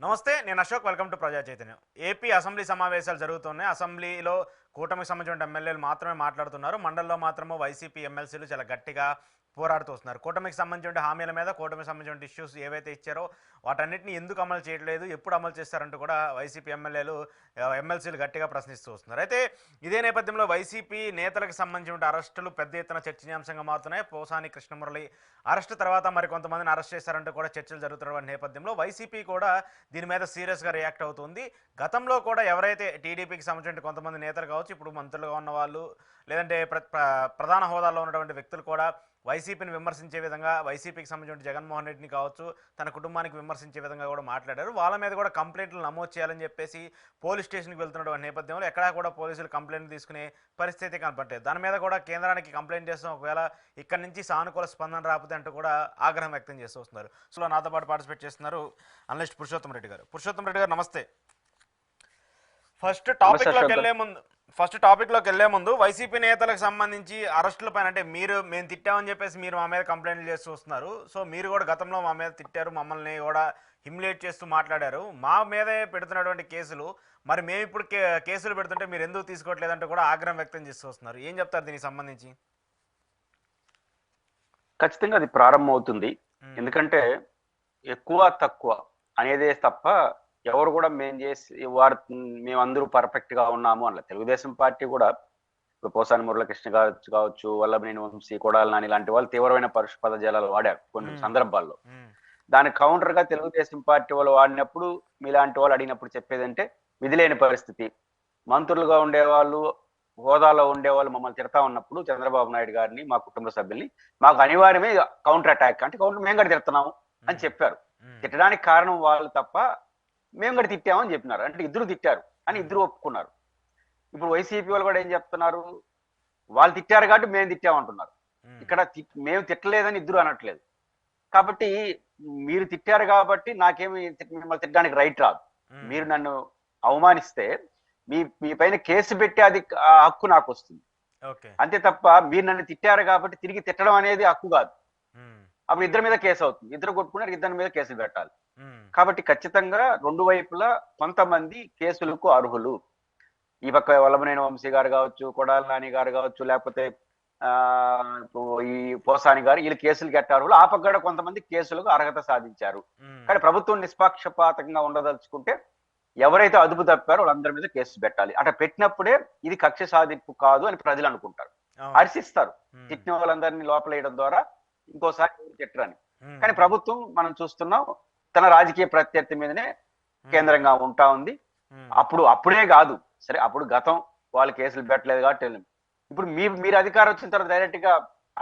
నమస్తే, నేను Ashok. Welcome to ప్రజా చైతన్యం. ఏపీ అసెంబ్లీ సమావేశాలు జరుగుతున్నాయి. అసెంబ్లీలో కూటమికి సంబంధించిన ఎమ్మెల్యేలు మాత్రమే మాట్లాడుతున్నారు. మండలిలో మాత్రము వైసీపీ ఎమ్మెల్సీలు చాలా గట్టిగా పోరాడుతూ వస్తున్నారు. కూటమికి సంబంధించిన హామీల మీద, కూటమికి సంబంధించిన ఇష్యూస్ ఏవైతే ఇచ్చారో వాటన్నిటిని ఎందుకు అమలు చేయట్లేదు, ఎప్పుడు అమలు చేస్తారంటూ కూడా వైసీపీ ఎమ్మెల్సీలు గట్టిగా ప్రశ్నిస్తూ వస్తున్నారు. అయితే ఇదే నేపథ్యంలో వైసీపీ నేతలకు సంబంధించిన అరెస్టులు పెద్ద ఎత్తున చర్చనీయాంశంగా మారుతున్నాయి. పోసాని కృష్ణమురళి అరెస్టు తర్వాత మరికొంతమందిని అరెస్ట్ చేశారంటూ కూడా చర్చలు జరుగుతున్న నేపథ్యంలో వైసీపీ కూడా దీని మీద సీరియస్గా రియాక్ట్ అవుతుంది. గతంలో కూడా ఎవరైతే టీడీపీకి సంబంధించిన కొంతమంది నేతలు కావచ్చు, ఇప్పుడు మంత్రులుగా ఉన్న వాళ్ళు, లేదంటే ప్రధాన హోదాలో ఉన్నటువంటి వ్యక్తులు కూడా వైసీపీని విమర్శించే విధంగా, వైసీపీకి సంబంధించిన జగన్మోహన్ రెడ్డిని కావచ్చు తన కుటుంబానికి విమర్శించే విధంగా కూడా మాట్లాడారు. వాళ్ళ మీద కూడా కంప్లైంట్లు నమోదు చేయాలని చెప్పేసి పోలీస్ స్టేషన్కి వెళ్తున్నటువంటి నేపథ్యంలో ఎక్కడా కూడా పోలీసులు కంప్లైంట్లు తీసుకునే పరిస్థితి కనపడలేదు. దాని మీద కూడా కేంద్రానికి కంప్లైంట్ చేస్తాం, ఒకవేళ ఇక్కడి నుంచి సానుకూల స్పందన రాకపోతే అంటూ కూడా ఆగ్రహం వ్యక్తం చేస్తూ వస్తున్నారు. సో నాతో పాటు పార్టిసిపేట్ చేస్తున్నారు అనలిస్ట్ పురుషోత్తం రెడ్డి గారు. పురుషోత్తం రెడ్డి గారు, నమస్తే. ఫస్ట్ టాపిక్లోకి వెళ్లే ముందు వైసీపీ నేతలకు సంబంధించి అరెస్టుల పైన, అంటే మేము తిట్టామని చెప్పేసి మీరు మా మీద కంప్లైంట్లు చేస్తూ వస్తున్నారు. సో మీరు కూడా గతంలో మా మీద తిట్టారు, మమ్మల్ని కూడా హిమ్యులేట్ చేస్తూ మాట్లాడారు. మా మీదే పెడుతున్నటువంటి కేసులు, మరి మేము ఇప్పుడు కేసులు పెడుతుంటే మీరు ఎందుకు తీసుకోవట్లేదంటే కూడా ఆగ్రహం వ్యక్తం చేస్తూ వస్తున్నారు. ఏం చెప్తారు దీనికి సంబంధించి? ఖచ్చితంగా అది ప్రారంభం అవుతుంది. ఎందుకంటే ఎక్కువ తక్కువ అనేదే తప్ప ఎవరు కూడా మేమందరూ పర్ఫెక్ట్ గా ఉన్నాము అలా. తెలుగుదేశం పార్టీ కూడా ఇప్పుడు పోసాని మురళీకృష్ణ కావచ్చు, వల్లభనేని వంశీ, కొడాలి నాని లాంటి వాళ్ళు తీవ్రమైన పదజాలాలు వాడారు కొన్ని సందర్భాల్లో. దానికి కౌంటర్ గా తెలుగుదేశం పార్టీ వాళ్ళు వాడినప్పుడు, మీలాంటి వాళ్ళు అడిగినప్పుడు చెప్పేదంటే విధిలేని పరిస్థితి. మంత్రులుగా ఉండేవాళ్ళు, హోదాలో ఉండేవాళ్ళు మమ్మల్ని తిడతా ఉన్నప్పుడు చంద్రబాబు నాయుడు గారిని, మా కుటుంబ సభ్యుల్ని, మాకు అనివార్యమే కౌంటర్ అటాక్, అంటే కౌంటర్ మేము కూడా తిడుతున్నాము అని చెప్పారు. తిట్టడానికి కారణం వాళ్ళు తప్ప మేము కూడా తిట్టామని చెప్పినారు. అంటే ఇద్దరు తిట్టారు అని ఇద్దరు ఒప్పుకున్నారు. ఇప్పుడు వైసీపీ వాళ్ళు కూడా ఏం చెప్తున్నారు, వాళ్ళు తిట్టారు కాబట్టి మేము తిట్టామంటున్నారు. ఇక్కడ మేము తిట్టలేదని ఇద్దరు అనట్లేదు. కాబట్టి మీరు తిట్టారు కాబట్టి నాకేమి మిమ్మల్ని తిట్టడానికి రైట్ రాదు. మీరు నన్ను అవమానిస్తే మీ పైన కేసు పెట్టి అది హక్కు నాకు వస్తుంది. అంతే తప్ప మీరు నన్ను తిట్టారు కాబట్టి తిరిగి తిట్టడం అనేది హక్కు కాదు. అప్పుడు ఇద్దరి మీద కేసు అవుతుంది. ఇద్దరు కొట్టుకున్నారు, ఇద్దరి మీద కేసులు పెట్టాలి. కాబట్టి ఖచ్చితంగా రెండు వైపులా కొంతమంది కేసులకు అర్హులు. ఈ పక్క వల్లభనేని వంశీ గారు కావచ్చు, కొడాలి నాని గారు కావచ్చు, లేకపోతే ఈ పోసాని గారు, వీళ్ళు కేసులు కట్టారు. ఆ పక్క కూడా కొంతమంది కేసులకు అర్హత సాధించారు. కానీ ప్రభుత్వం నిష్పాక్షపాతంగా ఉండదలుచుకుంటే ఎవరైతే అదుపు తప్పారో వాళ్ళందరి మీద కేసు పెట్టాలి. అట్లా పెట్టినప్పుడే ఇది కక్ష సాధింపు కాదు అని ప్రజలు అనుకుంటారు, హర్షిస్తారు. తిట్టిన వాళ్ళందరినీ లోపలేయడం ద్వారా ఇంకోసారి తిట్టరని. కానీ ప్రభుత్వం మనం చూస్తున్నాం తన రాజకీయ ప్రత్యర్థి మీదనే కేంద్రంగా ఉంటా ఉంది. అప్పుడే కాదు, సరే అప్పుడు గతం వాళ్ళు కేసులు పెట్టలేదు కాబట్టి ఇప్పుడు మీరు అధికారం వచ్చిన తర్వాత డైరెక్ట్ గా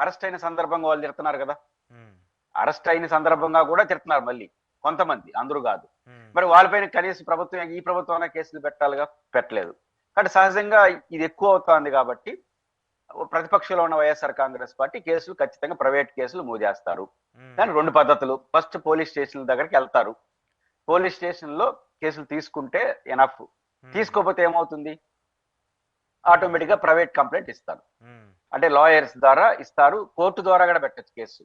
అరెస్ట్ అయిన సందర్భంగా వాళ్ళు తిడుతున్నారు కదా. అరెస్ట్ అయిన సందర్భంగా కూడా తిడుతున్నారు మళ్ళీ కొంతమంది, అందరూ కాదు. మరి వాళ్ళపైన కనీసం ఈ ప్రభుత్వం కేసులు పెట్టాలిగా, పెట్టలేదు. కాబట్టి సహజంగా ఇది ఎక్కువ అవుతోంది. కాబట్టి ప్రతిపక్షంలో ఉన్న వైఎస్ఆర్ కాంగ్రెస్ పార్టీ కేసులు ఖచ్చితంగా ప్రైవేట్ కేసులు మూవ్ చేస్తారు. దాని రెండు పద్ధతులు. ఫస్ట్ పోలీస్ స్టేషన్ల దగ్గరికి వెళ్తారు. పోలీస్ స్టేషన్ లో కేసులు తీసుకుంటే ఎనఫ్, తీసుకోకపోతే ఏమవుతుంది, ఆటోమేటిక్ గా ప్రైవేట్ కంప్లైంట్ ఇస్తారు. అంటే లాయర్స్ ద్వారా ఇస్తారు, కోర్టు ద్వారా కూడా పెట్టచ్చు కేసు.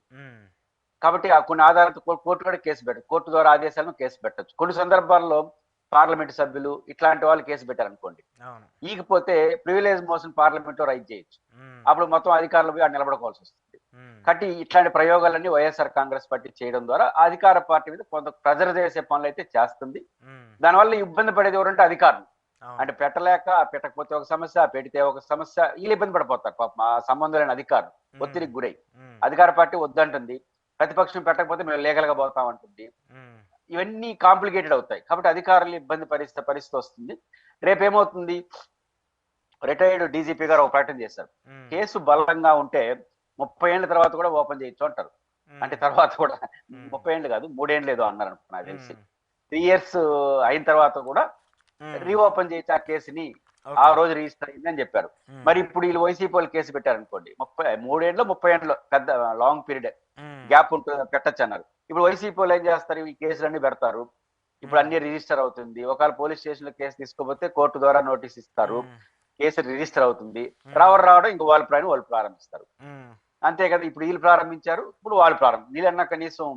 కాబట్టి కొన్ని ఆధారాలతో కోర్టు కూడా కేసు పెట్టచ్చు, కోర్టు ద్వారా ఆదేశాలను కేసు పెట్టచ్చు. కొన్ని సందర్భాల్లో పార్లమెంట్ సభ్యులు ఇట్లాంటి వాళ్ళు కేసు పెట్టారనుకోండి, ఈకపోతే ప్రివిలేజ్ మోషన్ పార్లమెంట్ లో రైజ్ చేయొచ్చు. అప్పుడు మొత్తం అధికారులు పోయి నిలబడుకోవాల్సి వస్తుంది. కాబట్టి ఇట్లాంటి ప్రయోగాలన్నీ వైఎస్ఆర్ కాంగ్రెస్ పార్టీ చేయడం ద్వారా అధికార పార్టీ మీద కొంత ప్రెజర్ చేసే పనులు అయితే చేస్తుంది. దానివల్ల ఇబ్బంది పడేది ఎవరంటే అధికారులు. అంటే పెట్టకపోతే ఒక సమస్య, పెడితే ఒక సమస్య, వీళ్ళు ఇబ్బంది పడిపోతారు. పాపం ఆ సంబంధం లేని అధికారులు ఒత్తిడికి గురై అధికార పార్టీ వద్దంటుంది, ప్రతిపక్షం పెట్టకపోతే మేము లీగల్ గా పోతామంటుంది. ఇవన్నీ కాంప్లికేటెడ్ అవుతాయి. కాబట్టి అధికారులు ఇబ్బంది పరిస్థితి వస్తుంది. రేపేమవుతుంది, రిటైర్డ్ డీజీపీ గారు ఒక ప్రకటన చేశారు, కేసు బలంగా ఉంటే 30 ఏళ్ల తర్వాత కూడా ఓపెన్ చేయొచ్చు అంటారు. అంటే తర్వాత కూడా 30 ఏళ్ళు కాదు, 3 ఏళ్ళు ఏదో అన్నారు అనుకున్నా తెలిసి. 3 years అయిన తర్వాత కూడా రీఓపెన్ చేయొచ్చు ఆ కేసుని, ఆ రోజు రిజిస్టర్ అయింది అని చెప్పారు. మరి ఇప్పుడు వీళ్ళు వైసీపీ వాళ్ళు కేసు పెట్టారనుకోండి, 3 ఏళ్ళు 30 ఏళ్ళు పెద్ద లాంగ్ పీరియడ్ గ్యాప్ ఉంటుంది, పెట్టచ్చు అన్నారు. ఇప్పుడు వైసీపీ వాళ్ళు ఏం చేస్తారు, ఈ కేసులన్నీ పెడతారు. ఇప్పుడు అన్ని రిజిస్టర్ అవుతుంది. ఒకవేళ పోలీస్ స్టేషన్ లో కేసు తీసుకోకపోతే కోర్టు ద్వారా నోటీస్ ఇస్తారు, కేసు రిజిస్టర్ అవుతుంది. రావడం ఇంకో వాళ్ళు ప్రారంభిస్తారు. అంతే కదా. ఇప్పుడు వీళ్ళు ప్రారంభించారు, ఇప్పుడు వాళ్ళు వీళ్ళన్నా కనీసం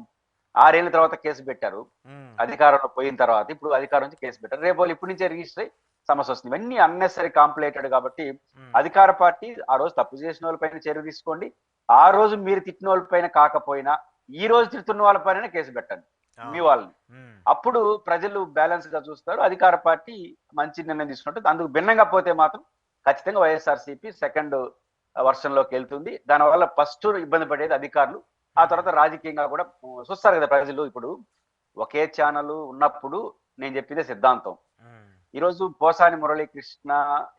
6 ఏళ్ల తర్వాత కేసు పెట్టారు. ఉమ్, అధికారంలో పోయిన తర్వాత ఇప్పుడు అధికారం నుంచి కేసు పెట్టారు. రేపు వాళ్ళు ఇప్పటి నుంచే రిజిస్టర్ అయ్యి సమస్య వస్తుంది. ఇవన్నీ అన్నెసరీ కాంప్లికేటెడ్ కాబట్టి ఉమ్, అధికార పార్టీ ఆ రోజు తప్పు చేసిన వాళ్ళపైన చర్య తీసుకోండి. ఆ రోజు మీరు తిట్టిన వాళ్ళపైన కాకపోయినా ఈ రోజు తిడుతున్న వాళ్ళపైన కేసు పెట్టండి మీ అవును. వాళ్ళని. ఉమ్, అప్పుడు ప్రజలు బ్యాలెన్స్ గా చూస్తారు. అధికార పార్టీ మంచి నిర్ణయం తీసుకుంటుంది. అందుకు భిన్నంగా పోతే మాత్రం ఖచ్చితంగా వైఎస్ఆర్సీపీ సెకండ్ వర్షన్ లోకి వెళ్తుంది. దానివల్ల ఫస్ట్ ఇబ్బంది పడేది అధికారులు. ఆ తర్వాత రాజకీయంగా కూడా చూస్తారు కదా ప్రజలు. ఇప్పుడు ఒకే ఛానల్ ఉన్నప్పుడు నేను చెప్పిందే సిద్ధాంతం. ఉమ్, ఈరోజు పోసాని మురళీకృష్ణ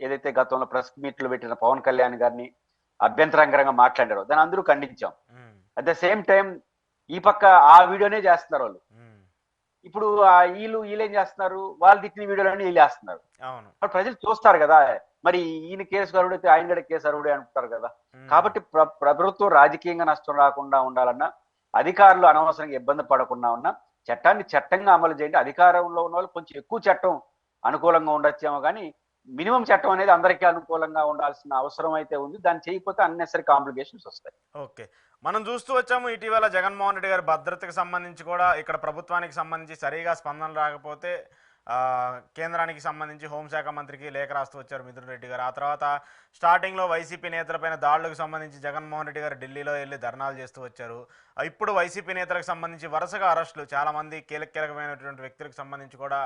ఏదైతే గతంలో ప్రెస్ మీట్లు పెట్టిన పవన్ కళ్యాణ్ గారిని అభ్యంతరంకరంగా మాట్లాడారో దాన్ని అందరూ ఖండించాం. ఉమ్, అట్ ద సేమ్ టైం ఈ పక్క ఆ వీడియోనే చేస్తున్నారు వాళ్ళు. ఉమ్, ఇప్పుడు వీళ్ళేం చేస్తున్నారు, వాళ్ళు తిట్టిన వీడియోలన్నీ వీళ్ళు వేస్తున్నారు. అవును. మరి ప్రజలు చూస్తారు కదా, మరి ఈయన కేసు అరుడైతే ఆయన కూడా కేసు అరుడే అంటారు కదా. ఉమ్, కాబట్టి ప్రభుత్వం రాజకీయంగా నష్టం రాకుండా ఉండాలన్నా, అధికారులు అనవసరంగా ఇబ్బంది పడకుండా ఉన్నా చట్టాన్ని చట్టంగా అమలు చేయండి. అధికారంలో ఉన్న వాళ్ళు కొంచెం ఎక్కువ చట్టం అనుకూలంగా ఉండొచ్చేమో కానీ మినిమం చట్టం అనేది అందరికీ అనుకూలంగా ఉండాల్సిన అవసరం అయితే ఉంది. దాన్ని చేయకపోతే అన్నెసరీ కాంప్లికేషన్స్ వస్తాయి. ఓకే. మనం చూస్తూ వచ్చాము ఇటీవల జగన్మోహన్ రెడ్డి గారి భద్రతకు సంబంధించి కూడా ఇక్కడ ప్రభుత్వానికి సంబంధించి సరిగా స్పందన రాకపోతే కేంద్రానికి సంబంధించి హోంశాఖ మంత్రికి లేఖ రాస్తూ వచ్చారు మిథున్ రెడ్డి గారు. ఆ తర్వాత స్టార్టింగ్లో వైసీపీ నేతలపైన దాడులకు సంబంధించి జగన్మోహన్ రెడ్డి గారు ఢిల్లీలో వెళ్ళి ధర్నాలు చేస్తూ వచ్చారు. ఇప్పుడు వైసీపీ నేతలకు సంబంధించి వరుసగా అరెస్టులు, చాలామంది కీలకమైనటువంటి వ్యక్తులకు సంబంధించి కూడా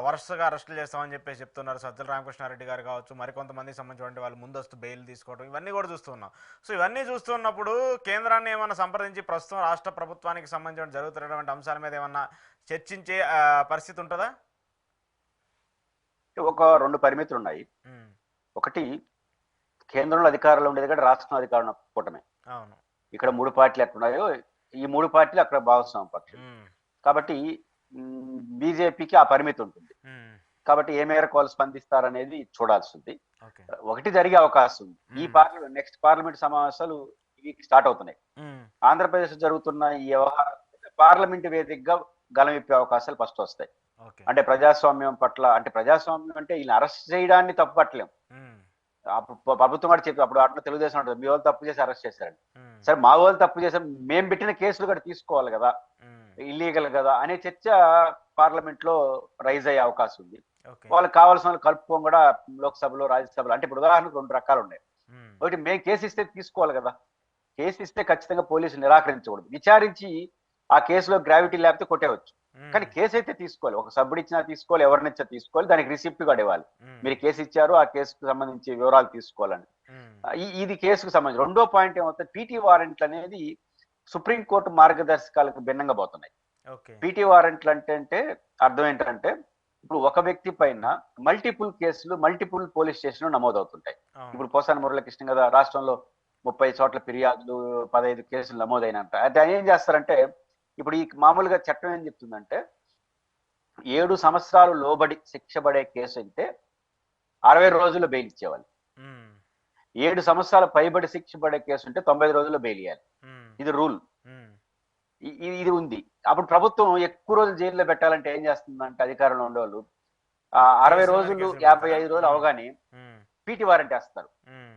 వరుసగా అరెస్టులు చేస్తామని చెప్పేసి చెప్తున్నారు. సజ్జల రామకృష్ణారెడ్డి గారు కావచ్చు, మరికొంతమందికి సంబంధించినటువంటి వాళ్ళు ముందస్తు బెయిల్ తీసుకోవడం, ఇవన్నీ కూడా చూస్తున్నాం. సో ఇవన్నీ చూస్తున్నప్పుడు కేంద్రాన్ని ఏమన్నా సంప్రదించి ప్రస్తుతం రాష్ట్ర ప్రభుత్వానికి సంబంధించిన జరుగుతున్నటువంటి అంశాల మీద ఏమన్నా చర్చించే పరిస్థితి ఉంటుందా? ఒక 2 పరిమితులు ఉన్నాయి. ఉమ్, ఒకటి, కేంద్రంలో అధికారంలో ఉండేది కూడా రాష్ట్రంలో అధికారంలో కూటమే. అవును. ఇక్కడ 3 పార్టీలు ఎట్లున్నాయో ఈ 3 పార్టీలు అక్కడ భాగస్వామ్య పక్షం. ఉమ్, కాబట్టి బీజేపీకి ఆ పరిమితి ఉంటుంది. ఉమ్, కాబట్టి ఏ మేరకు వాళ్ళు స్పందిస్తారనేది చూడాల్సి ఉంది. ఓకే. ఒకటి జరిగే అవకాశం ఉంది. ఈ నెక్స్ట్ పార్లమెంట్ సమావేశాలు వీక్ స్టార్ట్ అవుతున్నాయి. ఉమ్, ఆంధ్రప్రదేశ్ జరుగుతున్న ఈ వ్యవహారం పార్లమెంట్ వేదికగా గలమిప్పే అవకాశాలు ఫస్ట్ వస్తాయి. ఓకే. అంటే ప్రజాస్వామ్యం పట్ల, అంటే ప్రజాస్వామ్యం అంటే వీళ్ళని అరెస్ట్ చేయడాన్ని తప్పు పట్టలేం. ఉమ్, అప్పుడు ప్రభుత్వం కూడా చెప్పి అప్పుడు అట్లా తెలుగుదేశం ఉంటుంది, మీ వాళ్ళు తప్పు చేసి అరెస్ట్ చేశారండి. ఉమ్, సరే, మా వాళ్ళు తప్పు చేశారు, మేము పెట్టిన కేసులు కూడా తీసుకోవాలి కదా, ఉమ్, ఇల్లీగల్ కదా అనే చర్చ పార్లమెంట్ లో రైజ్ అయ్యే అవకాశం ఉంది. ఓకే. వాళ్ళకి కావాల్సిన వాళ్ళు కలుపుకోవడం కూడా లోక్సభలో రాజ్యసభలో. అంటే ఇప్పుడు ఉదాహరణకు 2 రకాలు ఉన్నాయి. ఉమ్, ఒకటి, మేము కేసు ఇస్తే తీసుకోవాలి కదా, కేసు ఇస్తే ఖచ్చితంగా పోలీసులు నిరాకరించకూడదు, విచారించి ఆ కేసులో గ్రావిటీ లేకపోతే కొట్టేవచ్చు. ఉమ్, కానీ కేసు అయితే తీసుకోవాలి, ఒక సభ్యుడు ఇచ్చినా తీసుకోవాలి, ఎవరినిచ్చా తీసుకోవాలి, దానికి రిసిప్ట్ కూడా ఇవ్వాలి. ఉమ్, మీరు కేసు ఇచ్చారు, ఆ కేసుకు సంబంధించి వివరాలు తీసుకోవాలని. ఉమ్, ఇది కేసుకు సంబంధించి. రెండో పాయింట్ ఏమవుతుంది, పీటీ వారెంట్లు అనేది సుప్రీంకోర్టు మార్గదర్శకాలకు భిన్నంగా పోతున్నాయి. ఓకే. పీటీ వారెంట్లు అంటే అర్థం ఏంటంటే, ఇప్పుడు ఒక వ్యక్తి పైన మల్టిపుల్ కేసులు మల్టిపుల్ పోలీస్ స్టేషన్లు నమోదవుతుంటాయి. అవును. ఇప్పుడు పోసాని మురళీకృష్ణ కదా, రాష్ట్రంలో 30 చోట్ల ఫిర్యాదులు, 15 కేసులు నమోదైనంట. అయితే ఆయన ఏం చేస్తారంటే, ఇప్పుడు ఈ మామూలుగా చట్టం ఏం చెప్తుందంటే 7 సంవత్సరాలు లోబడి శిక్ష పడే కేసు అయితే 60 రోజుల్లో బెయిల్ ఇచ్చేవాళ్ళు. ఉమ్, 7 సంవత్సరాల పైబడి శిక్ష పడే కేసు ఉంటే 90 రోజుల్లో బెయిల్ ఇవ్వాలి. ఉమ్, ఇది రూల్. ఉమ్, ఇది ఉంది. అప్పుడు ప్రభుత్వం ఎక్కువ రోజులు జైల్లో పెట్టాలంటే ఏం చేస్తుందంటే, అధికారంలో ఉండేవాళ్ళు 60 రోజులు 55 రోజులు అవగానే ఉమ్, పీటీ వారెంట్ వేస్తారు. ఉమ్,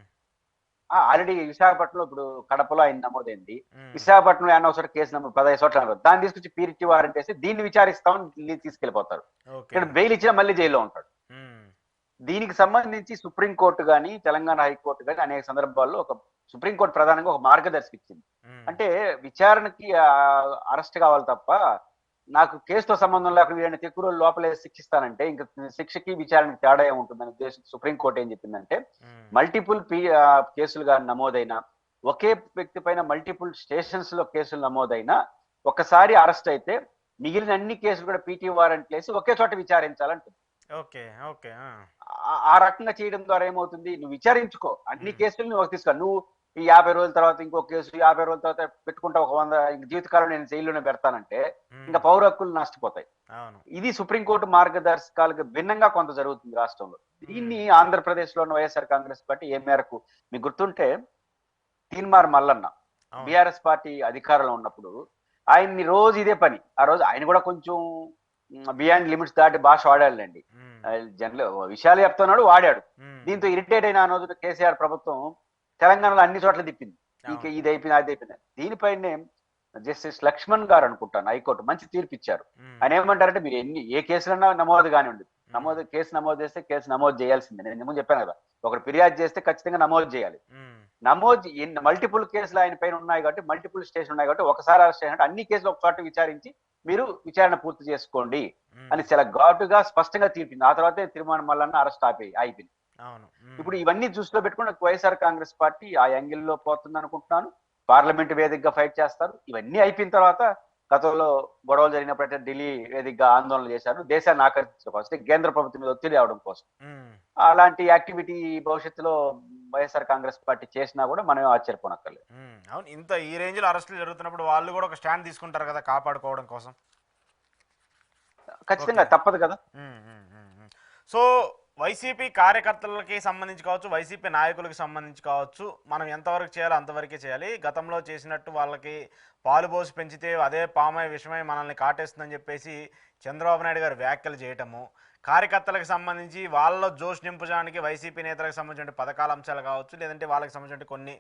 ఆల్రెడీ విశాఖపట్నంలో ఇప్పుడు కడపలో ఆయన నమోదైంది, ఉమ్, విశాఖపట్నంలో ఏమన్నా ఒకసారి కేసు నమోదు 15 చోట్ల నమోదు. దాన్ని తీసుకొచ్చి పీటీ వారెంట్ వేసి దీన్ని విచారిస్తామని తీసుకెళ్లిపోతారు. ఓకే. ఇక్కడ బెయిల్ ఇచ్చినా మళ్ళీ జైల్లో ఉంటాడు. ఉమ్, దీనికి సంబంధించి సుప్రీంకోర్టు కానీ తెలంగాణ హైకోర్టు కానీ అనేక సందర్భాల్లో సుప్రీంకోర్టు ప్రధానంగా ఒక మార్గదర్శకం ఇచ్చింది. ఉమ్, అంటే విచారణకి అరెస్ట్ కావాలి తప్ప నాకు కేసుతో సంబంధం లేకుండా వీళ్ళని ఎక్కువ రోజులు లోపలే శిక్షిస్తానంటే ఇంకా శిక్షకి విచారణకి తేడా ఏముంటుందని ఉద్దేశం సుప్రీంకోర్టు ఏం చెప్పిందంటే, ఉమ్, మల్టిపుల్ కేసులుగా నమోదైన, ఒకే వ్యక్తి పైన మల్టిపుల్ స్టేషన్స్ లో కేసులు నమోదైనా ఒకసారి అరెస్ట్ అయితే మిగిలిన అన్ని కేసులు కూడా పీటీ వారెంట్ వేసి ఒకే చోట విచారించాలంటుంది. ఓకే. ఓకే. ఆ రకంగా చేయడం ద్వారా ఏమవుతుంది, నువ్వు విచారించుకో అన్ని కేసులు నువ్వు తీసుకో, నువ్వు ఈ 50 రోజుల తర్వాత ఇంకో కేసు, 50 రోజుల తర్వాత పెట్టుకుంటా ఒక 100 జీవితకాలం నేను జైల్లోనే పెడతానంటే ఇంకా పౌర హక్కులు నష్టపోతాయి. అవును. ఇది సుప్రీంకోర్టు మార్గదర్శకాలకు భిన్నంగా కొంత జరుగుతుంది రాష్ట్రంలో. దీన్ని ఆంధ్రప్రదేశ్ లోని వైఎస్ఆర్ కాంగ్రెస్ పార్టీ ఏ మేరకు, మీకు గుర్తుంటే తీన్మార్ మల్లన్న బీఆర్ఎస్ పార్టీ అధికారంలో ఉన్నప్పుడు ఆయన్ని రోజు ఇదే పని. ఆ రోజు ఆయన కూడా కొంచెం బియాండ్ లిమిట్స్ దాటి భాష వాడాలండి, జనరల్ విషయాలు చెప్తున్నాడు, వాడాడు. దీంతో ఇరిటేట్ అయిన ఆ రోజు కేసీఆర్ ప్రభుత్వం తెలంగాణలో అన్ని చోట్ల తిప్పింది. ఇది అయిపోయింది, అది అయిపోయింది. దీనిపైనే జస్టిస్ లక్ష్మణ్ గారు అనుకుంటాను, హైకోర్టు మంచి తీర్పు ఇచ్చారు. ఆయన ఏమంటారంటే మీరు ఏ కేసులన్నా నమోదు కానివ్వండి, కేసు నమోదు చేస్తే కేసు నమోదు చేయాల్సిందే. నేను ముందు చెప్పాను కదా, ఒకరు ఫిర్యాదు చేస్తే ఖచ్చితంగా నమోదు చేయాలి. నమోదు మల్టిపుల్ కేసులు ఆయన పైన ఉన్నాయి కాబట్టి, మల్టిపుల్ స్టేషన్ ఉన్నాయి కాబట్టి ఒకసారి అరెస్ట్ అయినట్టు అన్ని కేసులు ఒక చోట విచారించి మీరు విచారణ పూర్తి చేసుకోండి అని చాలా ఘాటుగా స్పష్టంగా తీర్పింది. ఆ తర్వాత తిరుమల మల్లన్న అరెస్ట్ అయిపోయింది. ఇప్పుడు ఇవన్నీ దృష్టిలో పెట్టుకుని వైఎస్ఆర్ కాంగ్రెస్ పార్టీ ఆ యాంగిల్లో పోతుంది అనుకుంటున్నాను. పార్లమెంట్ వేదికగా ఫైట్ చేస్తారు. ఇవన్నీ అయిపోయిన తర్వాత గతంలో గొడవలు జరిగినప్పుడైతే ఢిల్లీ వేదికగా ఆందోళనలు చేశారు, దేశాన్ని ఆకర్షించడం కోసం, కేంద్ర ప్రభుత్వం మీద ఒత్తిడి అవడం కోసం. అలాంటి యాక్టివిటీ భవిష్యత్తులో వైఎస్ఆర్ కాంగ్రెస్ పార్టీ చేసినా కూడా మనం ఆశ్చర్యపోనక్కర్లేదు. అవును, ఇంత ఈ రేంజ్ లో అరెస్టులు జరుగుతున్నప్పుడు వాళ్ళు కూడా ఒక స్టాండ్ తీసుకుంటారు కదా కాపాడుకోవడం కోసం. ఖచ్చితంగా తప్పదు కదా. సో వైసీపీ కార్యకర్తలకి సంబంధించి కావచ్చు, వైసీపీ నాయకులకి సంబంధించి కావచ్చు, మనం ఎంతవరకు చేయాలో అంతవరకే చేయాలి. గతంలో చేసినట్టు వాళ్ళకి పాలు పోసి పెంచితే అదే పామై విషమై మనల్ని కాటేస్తుందని చెప్పేసి చంద్రబాబు నాయుడు గారు వ్యాఖ్యలు చేయటము, కార్యకర్తలకు సంబంధించి వాళ్ళలో జోష్ నింపడానికి వైసీపీ నేతలకు సంబంధించిన పథకాల అంశాలు కావచ్చు, లేదంటే వాళ్ళకి సంబంధించిన కొన్ని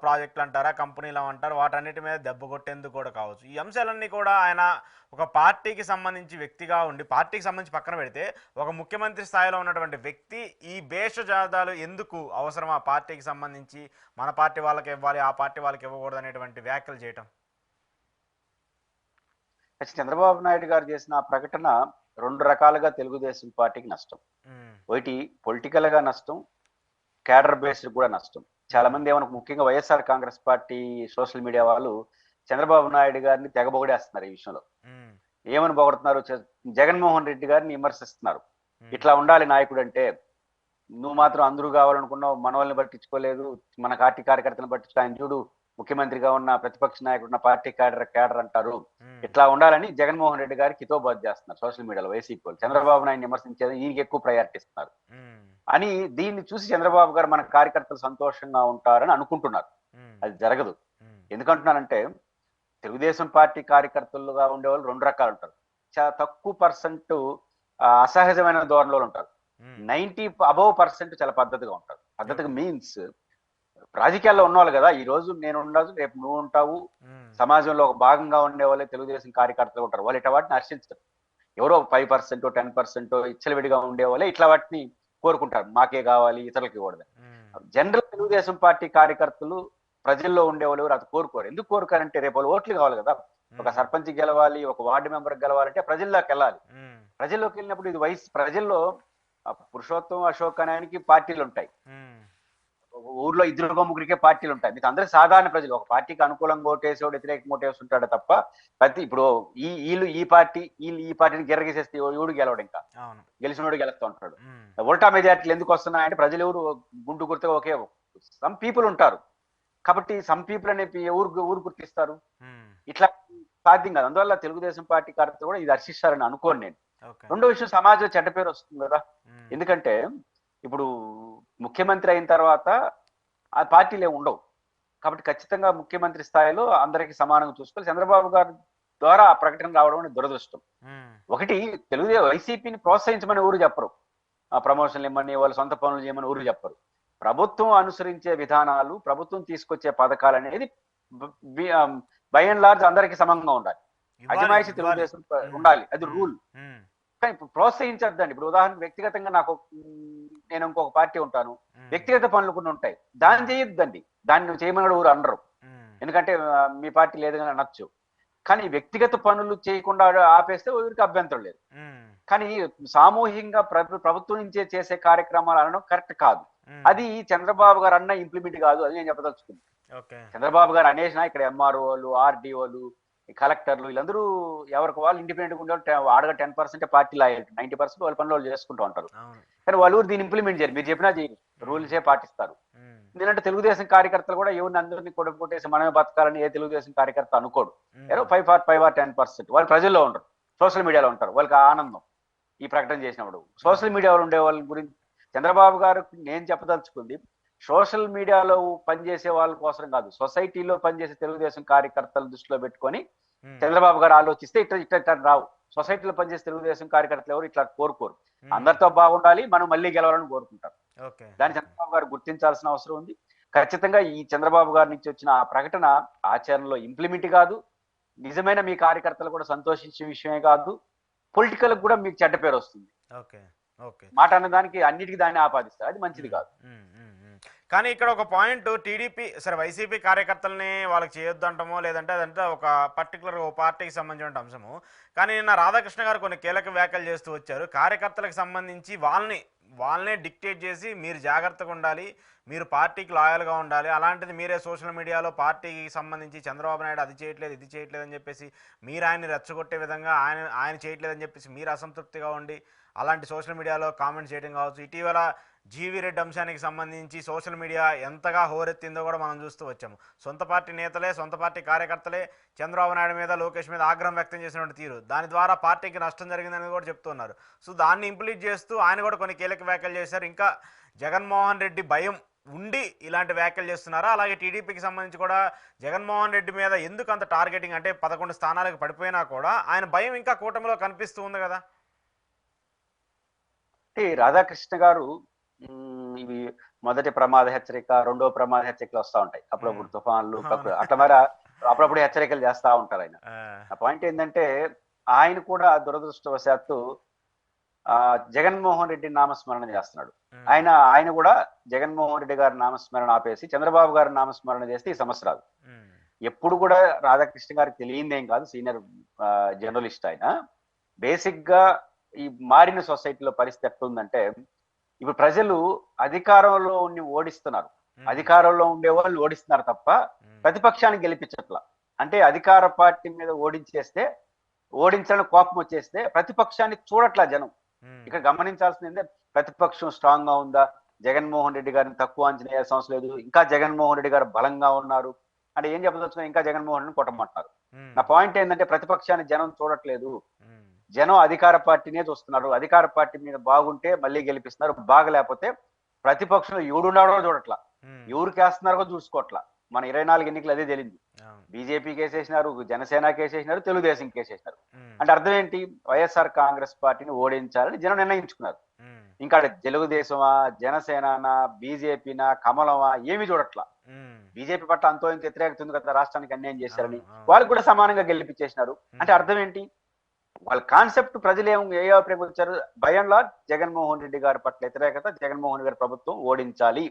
ప్రాజెక్టులు అంటారా, కంపెనీలు అంటారు, వాటన్నిటి మీద దెబ్బ కొట్టేందుకు కూడా కావచ్చు. ఈ అంశాలన్నీ కూడా ఆయన ఒక పార్టీకి సంబంధించి వ్యక్తిగా ఉండి, పార్టీకి సంబంధించి పక్కన పెడితే ఒక ముఖ్యమంత్రి స్థాయిలో ఉన్నటువంటి వ్యక్తి ఈ భేషజాదాలు ఎందుకు అవసరం, ఆ పార్టీకి సంబంధించి మన పార్టీ వాళ్ళకి ఇవ్వాలి, ఆ పార్టీ వాళ్ళకి ఇవ్వకూడదు అనేటువంటి వ్యాఖ్యలు చేయటం. చంద్రబాబు నాయుడు గారు చేసిన ఆ ప్రకటన రెండు రకాలుగా తెలుగుదేశం పార్టీకి నష్టం. ఒకటి పొలిటికల్ గా నష్టం, క్యాడర్ బేస్డ్ కూడా నష్టం. చాలా మంది ఏమన్నా, ముఖ్యంగా YSR Congress party social media వాళ్ళు చంద్రబాబు నాయుడు గారిని తెగబొగడేస్తున్నారు. ఈ విషయంలో ఏమని పొగడుతున్నారు, జగన్మోహన్ రెడ్డి గారిని విమర్శిస్తున్నారు. ఇట్లా ఉండాలి నాయకుడు అంటే, నువ్వు మాత్రం అందరూ కావాలనుకున్నావు, మన వాళ్ళని పట్టించుకోలేదు, మన పార్టీ కార్యకర్తలను పట్టించుకో, ఆయన చూడు ముఖ్యమంత్రిగా ఉన్న ప్రతిపక్ష నాయకుడు ఉన్న పార్టీ క్యాడర్ అంటారు, ఇట్లా ఉండాలని జగన్మోహన్ రెడ్డి గారికి హితోబాద్ చేస్తున్నారు సోషల్ మీడియాలో వైసీపీ వాళ్ళు. చంద్రబాబు నాయుడు విమర్శించేది ఈయనకి ఎక్కువ ప్రయారిటీ ఇస్తున్నారు అని. దీన్ని చూసి చంద్రబాబు గారు మన కార్యకర్తలు సంతోషంగా ఉంటారని అనుకుంటున్నారు. అది జరగదు. ఎందుకంటున్నానంటే, తెలుగుదేశం పార్టీ కార్యకర్తలుగా ఉండేవాళ్ళు రెండు రకాలు ఉంటారు. చాలా తక్కువ పర్సెంట్ అసహజమైన ధోరణిలో ఉంటారు. 90% చాలా పద్ధతిగా ఉంటారు. పద్ధతిగా మీన్స్ రాజకీయాల్లో ఉన్నవాళ్ళు కదా, ఈ రోజు నేను ఉండదు, రేపు నువ్వు ఉంటావు, సమాజంలో ఒక భాగంగా ఉండేవాళ్ళే తెలుగుదేశం కార్యకర్తలు ఉంటారు. వాళ్ళు ఇట్లా వాటిని హర్షించరు. ఎవరో 5% 10% ఇచ్చలవిడిగా ఉండేవాళ్ళే ఇట్లా వాటిని కోరుకుంటారు, మాకే కావాలి ఇతరులకి ఇవ్వడదు. జనరల్ తెలుగుదేశం పార్టీ కార్యకర్తలు ప్రజల్లో ఉండేవాళ్ళు ఎవరు అది కోరుకోరు. ఎందుకు కోరుకోరంటే, రేపు వాళ్ళు ఓట్లు కావాలి కదా, ఒక సర్పంచ్ గెలవాలి, ఒక వార్డు మెంబర్ గెలవాలంటే ప్రజల్లోకి వెళ్ళాలి. ప్రజల్లోకి వెళ్ళినప్పుడు ఇది ప్రజల్లో పురుషోత్తం అశోక్ అనేనికి పార్టీలు ఉంటాయి, ఊర్లో ఇద్దరు ముగ్గురికే పార్టీలు ఉంటాయి. మీకు అందరూ సాధారణ ప్రజలు, ఒక పార్టీకి అనుకూలంగా ఓటేసేవాడు వ్యతిరేకంగా ఓటేసి ఉంటాడు తప్ప, ఇప్పుడు ఈ పార్టీని గిర్రగేసేస్తే ఎవడు గెలవడు, ఇంకా గెలిచినోడు గెలుస్తూ ఉంటాడు. ఉల్టా మెజార్టీలు ఎందుకు వస్తున్నాయంటే, ప్రజలు ఎవరు గుండు గుర్తుగా ఒకే సమ్ పీపుల్ ఉంటారు కాబట్టి, సమ్ పీపుల్ అనే ఊరు గుర్తిస్తారు. ఇట్లా సాధ్యం కాదు. అందువల్ల తెలుగుదేశం పార్టీ కార్యకర్తలు కూడా ఇది హర్షిస్తారని అనుకోను నేను. రెండో విషయం, సమాజంలో చెడ్డ పేరు వస్తుంది కదా. ఎందుకంటే ఇప్పుడు ముఖ్యమంత్రి అయిన తర్వాత ఆ పార్టీలు ఉండవు కాబట్టి, ఖచ్చితంగా ముఖ్యమంత్రి స్థాయిలో అందరికీ సమానంగా చూసుకోవాలి. చంద్రబాబు గారి ద్వారా ఆ ప్రకటన రావడం అనేది దురదృష్టం. ఒకటి, వైసీపీని ప్రోత్సహించమని ఊరు చెప్పరు, ఆ ప్రమోషన్లు ఇమ్మని, వాళ్ళ సొంత పనులు చేయమని ఊరు చెప్పరు. ప్రభుత్వం అనుసరించే విధానాలు, ప్రభుత్వం తీసుకొచ్చే పథకాలు అనేది బై అండ్ లార్జ్ అందరికీ సమంగా ఉండాలి. అజమాయిషి తెలుగుదేశం ఉండాలి, అది రూల్. కానీ ప్రోత్సహించద్దండి. ఇప్పుడు ఉదాహరణకు వ్యక్తిగతంగా నేను ఇంకొక పార్టీ ఉంటాను, వ్యక్తిగత పనులు కొన్ని ఉంటాయి, దాన్ని చేయొద్దండి. దాన్ని చేయమని ఊరు అనరు, ఎందుకంటే మీ పార్టీ లేదు అని అనొచ్చు. కానీ వ్యక్తిగత పనులు చేయకుండా ఆపేస్తే ఊరికి అభ్యంతరం లేదు. కానీ సామూహికంగా ప్రభుత్వం నుంచే చేసే కార్యక్రమాలు అనడం కరెక్ట్ కాదు. అది చంద్రబాబు గారు అన్న ఇంప్లిమెంట్ కాదు, అది నేను చెప్పదలుచుకుంది. చంద్రబాబు గారు అనేసినా ఇక్కడ ఎంఆర్ఓలు, ఆర్డీఓలు, కలెక్టర్లు వీళ్ళందరూ ఎవరికి వాళ్ళు ఇండిపెండెంట్ ఉండే ఆడగా 10% పార్టీ లాయల్టీ, 90% వాళ్ళ పనులు వాళ్ళు చేసుకుంటూ ఉంటారు. కానీ వాళ్ళు దీన్ని ఇంప్లిమెంట్ చేయరు. మీరు చెప్పినా చేయరు, రూల్సే పాటిస్తారు. ఎందుకంటే తెలుగుదేశం కార్యకర్తలు కూడా ఎవరిని అందరినీ కొట్టేసి మనమే బతకాలని ఏ తెలుగుదేశం కార్యకర్త అనుకోడు. ఏదో 5 or 10% వాళ్ళు ప్రజల్లో ఉంటారు, సోషల్ మీడియాలో ఉంటారు. వాళ్ళకి ఆనందం ఈ ప్రకటన చేసినప్పుడు. సోషల్ మీడియాలో ఉండే వాళ్ళ గురించి చంద్రబాబు గారు నేను చెప్పదలుచుకుంది, సోషల్ మీడియాలో పనిచేసే వాళ్ళ కోసం కాదు, సొసైటీలో పనిచేసే తెలుగుదేశం కార్యకర్తలు దృష్టిలో పెట్టుకొని చంద్రబాబు గారు ఆలోచిస్తే ఇట్లా రావు. సొసైటీలో పనిచేసే తెలుగుదేశం కార్యకర్తలు ఎవరు ఇట్లా కోరుకోరు. అందరితో బాగుండాలి, మనం మళ్ళీ గెలవాలని కోరుకుంటారు. దాన్ని చంద్రబాబు గారు గుర్తించాల్సిన అవసరం ఉంది. ఖచ్చితంగా ఈ చంద్రబాబు గారి నుంచి వచ్చిన ఆ ప్రకటన ఆచరణలో ఇంప్లిమెంట్ కాదు. నిజమైన మీ కార్యకర్తలు కూడా సంతోషించే విషయమే కాదు. పొలిటికల్ కూడా మీకు చెడ్డ పేరు వస్తుంది. ఓకే. ఓకే. మాట అన్నదానికి అన్నిటికీ దాన్ని ఆపాదిస్తారు. అది మంచిది కాదు. కానీ ఇక్కడ ఒక పాయింట్ టీడీపీ సరే వైసీపీ కార్యకర్తల్ని వాళ్ళకి చేయొద్దు అంటామో లేదంటే అదంటే ఒక పర్టికులర్ ఓ పార్టీకి సంబంధించిన అంశము. కానీ నిన్న రాధాకృష్ణ గారు కొన్ని కీలక వ్యాఖ్యలు చేస్తూ వచ్చారు. కార్యకర్తలకు సంబంధించి వాళ్ళనే డిక్టేట్ చేసి మీరు జాగ్రత్తగా ఉండాలి, మీరు పార్టీకి లాయల్గా ఉండాలి, అలాంటిది మీరే సోషల్ మీడియాలో పార్టీకి సంబంధించి చంద్రబాబు నాయుడు అది చేయట్లేదు ఇది చేయట్లేదు అని చెప్పేసి మీరు ఆయన్ని రెచ్చగొట్టే విధంగా ఆయన చేయట్లేదని చెప్పేసి మీరు అసంతృప్తిగా ఉండి అలాంటి సోషల్ మీడియాలో కామెంట్ చేయడం కావచ్చు. ఇటీవల జీవీ రెడ్డి అంశానికి సంబంధించి సోషల్ మీడియా ఎంతగా హోరెత్తిందో కూడా మనం చూస్తూ వచ్చాము. సొంత పార్టీ నేతలే, సొంత పార్టీ కార్యకర్తలే చంద్రబాబు నాయుడు మీద, లోకేష్ మీద ఆగ్రహం వ్యక్తం చేసినటువంటి తీరు, దాని ద్వారా పార్టీకి నష్టం జరిగిందని కూడా చెప్తున్నారు. సో దాన్ని ఇంప్లిమెంట్ చేస్తూ ఆయన కూడా కొన్ని కీలక వ్యాఖ్యలు చేశారు. ఇంకా జగన్మోహన్ రెడ్డి భయం ఉండి ఇలాంటి వ్యాఖ్యలు చేస్తున్నారా? అలాగే టీడీపీకి సంబంధించి కూడా జగన్మోహన్ రెడ్డి మీద ఎందుకు అంత టార్గెటింగ్, అంటే 11 స్థానాలకు పడిపోయినా కూడా ఆయన భయం ఇంకా కూటమిలో కనిపిస్తూ ఉంది కదా. రాధాకృష్ణ గారు ఇవి మొదటి ప్రమాద హెచ్చరిక, రెండో ప్రమాద హెచ్చరికలు వస్తూ ఉంటాయి. అప్పుడప్పుడు తుఫాన్లు, అట్లా మరి అప్పుడప్పుడు హెచ్చరికలు చేస్తూ ఉంటారు ఆయన. ఆ పాయింట్ ఏంటంటే ఆయన కూడా దురదృష్టవశాత్తు జగన్మోహన్ రెడ్డి నామస్మరణ చేస్తున్నాడు. ఆయన కూడా జగన్మోహన్ రెడ్డి గారి నామస్మరణ ఆపేసి చంద్రబాబు గారి నామస్మరణ చేస్తే ఈ సమస్య రాదు. ఎప్పుడు కూడా రాధాకృష్ణ గారికి తెలియందేం కాదు, సీనియర్ జర్నలిస్ట్ ఆయన. బేసిక్ గా ఈ మారిన సొసైటీలో పరిస్థితి ఎట్లుందంటే ఇప్పుడు ప్రజలు అధికారంలో ఉండి ఓడిస్తున్నారు, అధికారంలో ఉండే వాళ్ళు ఓడిస్తున్నారు తప్ప ప్రతిపక్షాన్ని గెలిపించట్లా. అంటే అధికార పార్టీ మీద ఓడించాలని కోపం వచ్చేస్తే ప్రతిపక్షాన్ని చూడట్లా జనం. ఇక్కడ గమనించాల్సింది ప్రతిపక్షం స్ట్రాంగ్ గా ఉందా, జగన్మోహన్ రెడ్డి గారిని తక్కువ అంచనా వేయాల్సిన అవసరం లేదు, ఇంకా జగన్మోహన్ రెడ్డి గారు బలంగా ఉన్నారు అంటే ఏం చెప్పదలుచుకున్నా ఇంకా జగన్మోహన్ రెడ్డిని కొట్టమంటున్నారు. నా పాయింట్ ఏంటంటే ప్రతిపక్షాన్ని జనం చూడట్లేదు, జనం అధికార పార్టీనే చూస్తున్నారు. అధికార పార్టీ మీద బాగుంటే మళ్ళీ గెలిపిస్తున్నారు, బాగలేకపోతే ప్రతిపక్షంలో ఎవడున్నాడో చూడట్లా, ఎవరికి వేస్తున్నారో చూసుకోవట్లా. మన 24 ఎన్నికలు అదే తెలియదు. బీజేపీ కేసేసినారు, జనసేన కేసేసినారు, తెలుగుదేశం కేసేసినారు. అంటే అర్థం ఏంటి? వైఎస్ఆర్ కాంగ్రెస్ పార్టీని ఓడించాలని జనం నిర్ణయించుకున్నారు. ఇంకా తెలుగుదేశమా, జనసేన, బీజేపీనా, కమలమా ఏమి చూడట్లా. బీజేపీ పట్ల అంతో ఇంత వ్యతిరేకత ఉంది కదా, రాష్ట్రానికి అన్యాయం చేశారని వాళ్ళు కూడా సమానంగా గెలిపించేసినారు. అంటే అర్థం ఏంటి? వాళ్ళ కాన్సెప్ట్ ప్రజలు ఏ అభిప్రాయం వచ్చారు? భయంలో జగన్మోహన్ రెడ్డి గారి పట్ల వ్యతిరేకత, జగన్మోహన్ గారి ప్రభుత్వం ఓడించాలి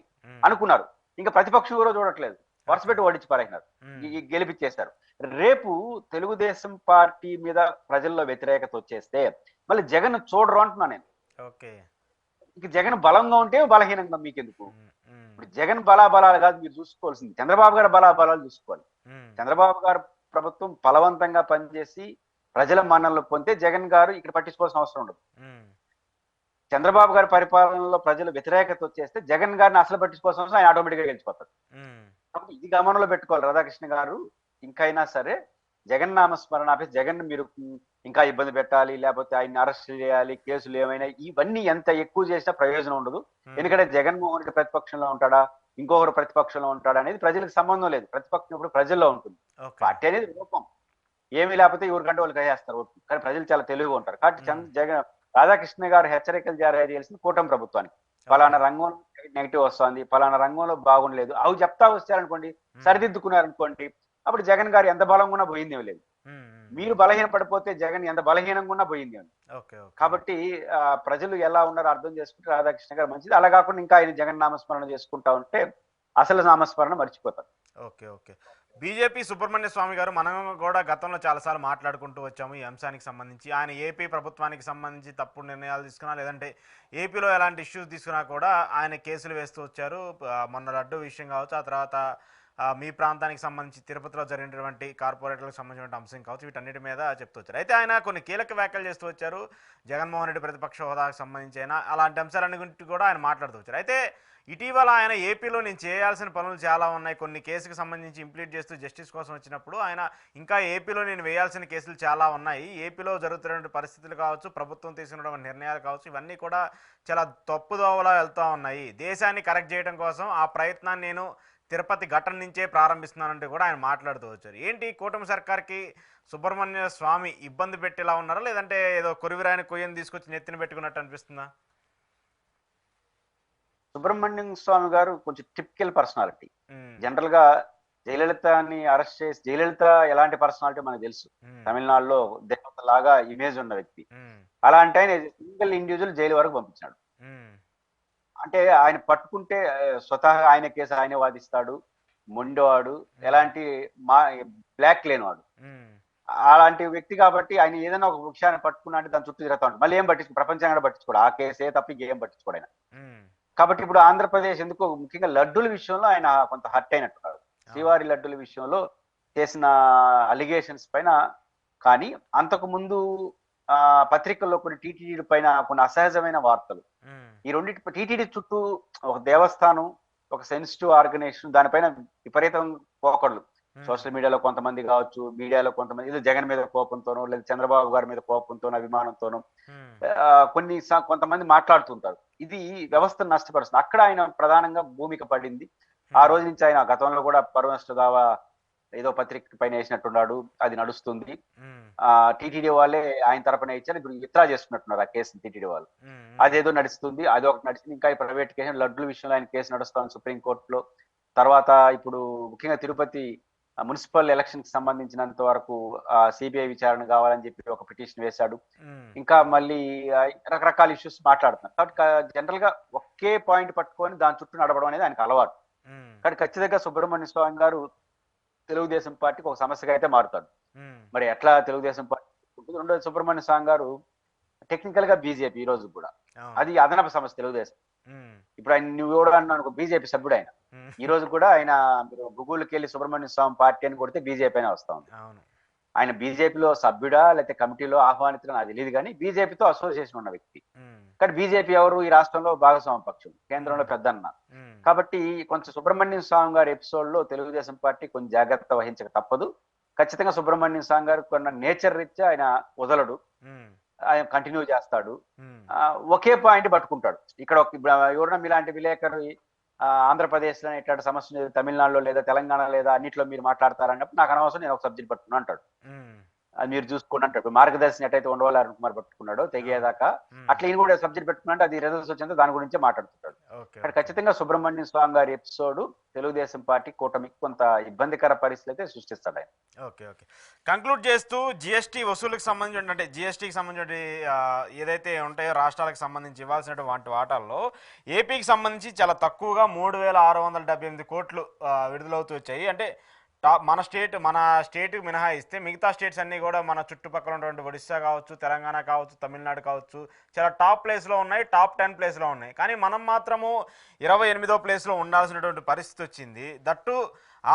అనుకున్నారు. ఇంకా ప్రతిపక్షం కూడా చూడట్లేదు, వరుస పెట్టి ఓడించి పారేసినారు, గెలిపించేశారు. రేపు తెలుగుదేశం పార్టీ మీద ప్రజల్లో వ్యతిరేకత వచ్చేస్తే మళ్ళీ జగన్ చూడరు అంటున్నా నేను. ఇంక జగన్ బలంగా ఉంటే బలహీనంగా మీకెందుకు? ఇప్పుడు జగన్ బలాబలాలు కాదు మీరు చూసుకోవాల్సింది, చంద్రబాబు గారి బలాబలాలు చూసుకోవాలి. చంద్రబాబు గారు ప్రభుత్వం బలవంతంగా పనిచేసి ప్రజల మన్ననలు పొందితే జగన్ గారు ఇక్కడ పట్టించుకోవాల్సిన అవసరం ఉండదు. చంద్రబాబు గారి పరిపాలనలో ప్రజలు వ్యతిరేకత వచ్చేస్తే జగన్ గారిని అసలు పట్టించుకోవాల్సిన అవసరం, ఆయన ఆటోమేటిక్ గా గెలిచిపోతాడు. కాబట్టి ఇది గమనంలో పెట్టుకోవాలి రాధాకృష్ణ గారు. ఇంకైనా సరే జగన్ నామస్మరణ ఆపేసి జగన్ మీరు ఇంకా ఇబ్బంది పెట్టాలి, లేకపోతే ఆయన్ని అరెస్ట్ చేయాలి, కేసులు ఏమైనా ఇవన్నీ ఎంత ఎక్కువ చేసినా ప్రయోజనం ఉండదు. ఎందుకంటే జగన్మోహన్ రెడ్డి ప్రతిపక్షంలో ఉంటాడా, ఇంకొకరు ప్రతిపక్షంలో ఉంటాడా అనేది ప్రజలకు సంబంధం లేదు. ప్రతిపక్షం ఇప్పుడు ప్రజల్లో ఉంటుంది. పార్టీ అనేది రూపం, ఏమీ లేకపోతే ఎవరికంటే వాళ్ళు వేస్తారు ఓట్లు. కానీ ప్రజలు చాలా తెలివిగా ఉంటారు. కాబట్టి రాధాకృష్ణ గారు హెచ్చరికలు జారీ చేయాల్సింది కూటమి ప్రభుత్వానికి. పలానా రంగంలో నెగిటివ్ వస్తుంది, పలానా రంగంలో బాగుండలేదు, అవి చెప్తా వచ్చారనుకోండి, సరిదిద్దుకున్నారనుకోండి, అప్పుడు జగన్ గారు ఎంత బలంగా ఉన్నా పోయిందేమి లేదు. మీరు బలహీన పడిపోతే జగన్ ఎంత బలహీనంగా ఉన్నా పోయింది. కాబట్టి ప్రజలు ఎలా ఉన్నారో అర్థం చేసుకుంటే రాధాకృష్ణ గారు మంచిది. అలా కాకుండా ఇంకా ఆయన జగన్ నామస్మరణ చేసుకుంటా ఉంటే అసలు నామస్మరణ మర్చిపోతారు. ఓకే. బీజేపీ సుబ్రహ్మణ్య స్వామి గారు మనం కూడా గతంలో చాలాసార్లు మాట్లాడుకుంటూ వచ్చాము ఈ అంశానికి సంబంధించి. ఆయన ఏపీ ప్రభుత్వానికి సంబంధించి తప్పుడు నిర్ణయాలు తీసుకున్నా, లేదంటే ఏపీలో ఎలాంటి ఇష్యూస్ తీసుకున్నా కూడా ఆయన కేసులు వేస్తూ వచ్చారు. మొన్న లడ్డు విషయం కావచ్చు, ఆ తర్వాత మీ ప్రాంతానికి సంబంధించి తిరుపతిలో జరిగినటువంటి కార్పొరేట్లకు సంబంధించిన అంశం కావచ్చు, వీటన్నిటి మీద చెప్తూ వచ్చారు. అయితే ఆయన కొన్ని కీలక వ్యాఖ్యలు చేస్తూ వచ్చారు. జగన్మోహన్ రెడ్డి ప్రతిపక్ష హోదాకు సంబంధించి అయినా అలాంటి అంశాలన్నీ గురించి కూడా ఆయన మాట్లాడుతూ వచ్చారు. అయితే ఇటీవల ఆయన ఏపీలో నేను చేయాల్సిన పనులు చాలా ఉన్నాయి, కొన్ని కేసుకు సంబంధించి ఇంప్లీట్ చేస్తూ జస్టిస్ కోసం వచ్చినప్పుడు ఆయన ఇంకా ఏపీలో నేను వేయాల్సిన కేసులు చాలా ఉన్నాయి, ఏపీలో జరుగుతున్న పరిస్థితులు కావచ్చు, ప్రభుత్వం తీసుకున్నటువంటి నిర్ణయాలు కావచ్చు, ఇవన్నీ కూడా చాలా తప్పుదోవలా వెళ్తూ ఉన్నాయి. దేశాన్ని కరెక్ట్ చేయడం కోసం ఆ ప్రయత్నాన్ని నేను తిరుపతి ఘటన నుంచే ప్రారంభిస్తున్నానంటే కూడా ఆయన మాట్లాడుతూ వచ్చారు. ఏంటి కూటమి సర్కార్కి సుబ్రహ్మణ్య స్వామి ఇబ్బంది పెట్టేలా ఉన్నారా, లేదంటే ఏదో కొరివిరాని కొయ్యని తీసుకొచ్చి నెత్తిన పెట్టుకున్నట్టు అనిపిస్తుందా? సుబ్రహ్మణ్యం స్వామి గారు కొంచెం టిపికల్ పర్సనాలిటీ. ఉమ్, జనరల్ గా జయలలితని అరెస్ట్ చేసి, జయలలిత ఎలాంటి పర్సనాలిటీ మనకు తెలుసు. ఉమ్, తమిళనాడులో దేవత లాగా ఇమేజ్ ఉన్న వ్యక్తి. ఉమ్, అలాంటి ఆయన సింగిల్ ఇండివిజువల్ జైలు వరకు పంపించాడు. ఉమ్, అంటే ఆయన పట్టుకుంటే స్వతహా ఆయన కేసు ఆయనే వాదిస్తాడు. మొండివాడు, ఎలాంటి మా బ్లాక్ లేనివాడు. ఉమ్, అలాంటి వ్యక్తి కాబట్టి ఆయన ఏదైనా ఒక వృక్షాన్ని పట్టుకున్నా అంటే దాని చుట్టూ తిరుగుతూ ఉంటాడు. మళ్ళీ ఏం పట్టించుకో, ప్రపంచంగా పట్టించుకోడు. ఆ కేసే తప్ప ఇంకేం పట్టించుకోడు ఆయన. ఉమ్, కాబట్టి ఇప్పుడు ఆంధ్రప్రదేశ్ ఎందుకో ముఖ్యంగా లడ్డూల విషయంలో ఆయన కొంత హర్ట్ అయినట్టున్నారు. శ్రీవారి లడ్డూల విషయంలో చేసిన అలిగేషన్స్ పైన. కానీ అంతకు ముందు పత్రికల్లో కొన్ని టీటీడీ పైన కొన్ని అసహజమైన వార్తలు, ఉమ్, ఈ రెండింటి టీటీడీ చుట్టూ ఒక దేవస్థానం, ఒక సెన్సిటివ్ ఆర్గనైజేషన్, దానిపైన విపరీతం పోకడలు. సోషల్ మీడియాలో కొంతమంది కావచ్చు, మీడియాలో కొంతమంది ఇది జగన్ మీద కోపంతోనో, లేదా చంద్రబాబు గారి మీద కోపంతోనో, అభిమానంతోనో ఉమ్, కొంతమంది మాట్లాడుతుంటారు. ఇది వ్యవస్థను నష్టపరుస్తుంది. అక్కడ ఆయన ప్రధానంగా భూమిక పడింది. ఆ రోజు నుంచి ఆయన గతంలో కూడా పరమేశ్వర దావా ఏదో పత్రిక పైన వేసినట్టున్నాడు. అది నడుస్తుంది. ఉమ్, టీటీడీ వాళ్ళే ఆయన తరపున ఇచ్చారు. ఇప్పుడు విత్డ్రా చేసుకున్నట్టున్నారు ఆ కేసుని టీటీడీ వాళ్ళు. ఉమ్, అదేదో నడుస్తుంది. అది ఒకటి నడిచింది. ఇంకా ఈ ప్రైవేట్ కేసు లడ్డుల విషయంలో ఆయన కేసు నడుస్తాను సుప్రీంకోర్టులో. తర్వాత ఇప్పుడు ముఖ్యంగా తిరుపతి మున్సిపల్ ఎలక్షన్ కి సంబంధించినంత వరకు సిబిఐ విచారణ కావాలని చెప్పి ఒక పిటిషన్ వేశాడు. ఉమ్, ఇంకా మళ్ళీ రకరకాల ఇష్యూస్ మాట్లాడుతున్నారు. కాబట్టి జనరల్ గా ఒకే పాయింట్ పట్టుకొని దాని చుట్టూ నడవడం అనేది ఆయనకు అలవాటు. ఉమ్, కానీ ఖచ్చితంగా సుబ్రహ్మణ్య స్వామి గారు తెలుగుదేశం పార్టీకి ఒక సమస్యగా అయితే మారుతాడు. ఉమ్, మరి ఎట్లా తెలుగుదేశం పార్టీ ఉంటుంది? రెండోది, సుబ్రహ్మణ్య స్వామి గారు టెక్నికల్ గా బీజేపీ ఈ రోజు కూడా అవును, అది అదనపు సమస్య తెలుగుదేశం. ఉమ్, ఇప్పుడు ఆయన నువ్వు కూడా అన్నాను బీజేపీ సభ్యుడు ఆయన. ఉమ్, ఈ రోజు కూడా ఆయన మీరు గూగుల్కి వెళ్ళి సుబ్రహ్మణ్య స్వామి పార్టీ అని కొడితే బీజేపీ అనే వస్తా ఉంది. అవును, ఆయన బీజేపీలో సభ్యుడా లేకపోతే కమిటీలో ఆహ్వానితుడా నాకు తెలియదు, కానీ బీజేపీతో అసోసియేషన్ ఉన్న వ్యక్తి. ఉమ్, కానీ బీజేపీ ఎవరు? ఈ రాష్ట్రంలో భాగస్వామ్య పక్షం, కేంద్రంలో పెద్దన్న. ఉమ్, కాబట్టి కొంచెం సుబ్రహ్మణ్యం స్వామి గారి ఎపిసోడ్ లో తెలుగుదేశం పార్టీ కొంచెం జాగ్రత్త వహించక తప్పదు. ఖచ్చితంగా సుబ్రహ్మణ్యం స్వామి గారు కొన్న నేచర్ రీత్యా ఆయన వదలడు, ఉమ్, ఆయన కంటిన్యూ చేస్తాడు. ఉమ్, ఒకే పాయింట్ పట్టుకుంటాడు. ఇక్కడ ఎవరైనా మీలాంటి విలేకరు ఆంధ్రప్రదేశ్ లో ఇట్లాంటి సమస్య తమిళనాడులో లేదా తెలంగాణ లేదా అన్నింటిలో మీరు మాట్లాడతారన్నప్పుడు నాకు అనవసరం, నేను ఒక సబ్జెక్ట్ పట్టుకున్నా అంటాడు. ఉమ్, అది మీరు చూసుకోండి అంటాడు. ఇప్పుడు మార్గదర్శిని ఎట్టయితే ఉండవాలి అరుణ్ కుమార్ పట్టుకున్నాడో తెగేదాకా, ఉమ్, అట్లా ఈయన కూడా సబ్జెక్ట్ పెట్టుకున్నాడు. అది రిజల్ట్స్ వచ్చిందో దాని గురించే మాట్లాడుతుంటాడు. ఓకే, ఇక్కడ ఖచ్చితంగా సుబ్రహ్మణ్యం స్వామి గారి ఎపిసోడ్ తెలుగుదేశం పార్టీ కూటమికి కొంత ఇబ్బందికర పరిస్థితి అయితే సృష్టిస్తాడు ఆయన. Okay, okay. కంక్లూడ్ చేస్తూ జిఎస్టీ వసూలుకి సంబంధించి అంటే జిఎస్టీకి సంబంధించి ఏదైతే ఉంటాయో రాష్ట్రాలకు సంబంధించి ఇవ్వాల్సినటువంటి వాటాల్లో ఏపీకి సంబంధించి చాలా తక్కువగా 3,678 కోట్లు విడుదలవుతూ వచ్చాయి. అంటే మన స్టేట్కి మినహాయిస్తే మిగతా స్టేట్స్ అన్నీ కూడా మన చుట్టుపక్కల ఉన్నటువంటి ఒడిశా కావచ్చు, తెలంగాణ కావచ్చు, తమిళనాడు కావచ్చు, చాలా టాప్ ప్లేస్లో ఉన్నాయి, టాప్ 10 ప్లేస్లో ఉన్నాయి. కానీ మనం మాత్రము 28వ ప్లేస్లో ఉండాల్సినటువంటి పరిస్థితి వచ్చింది. దట్టు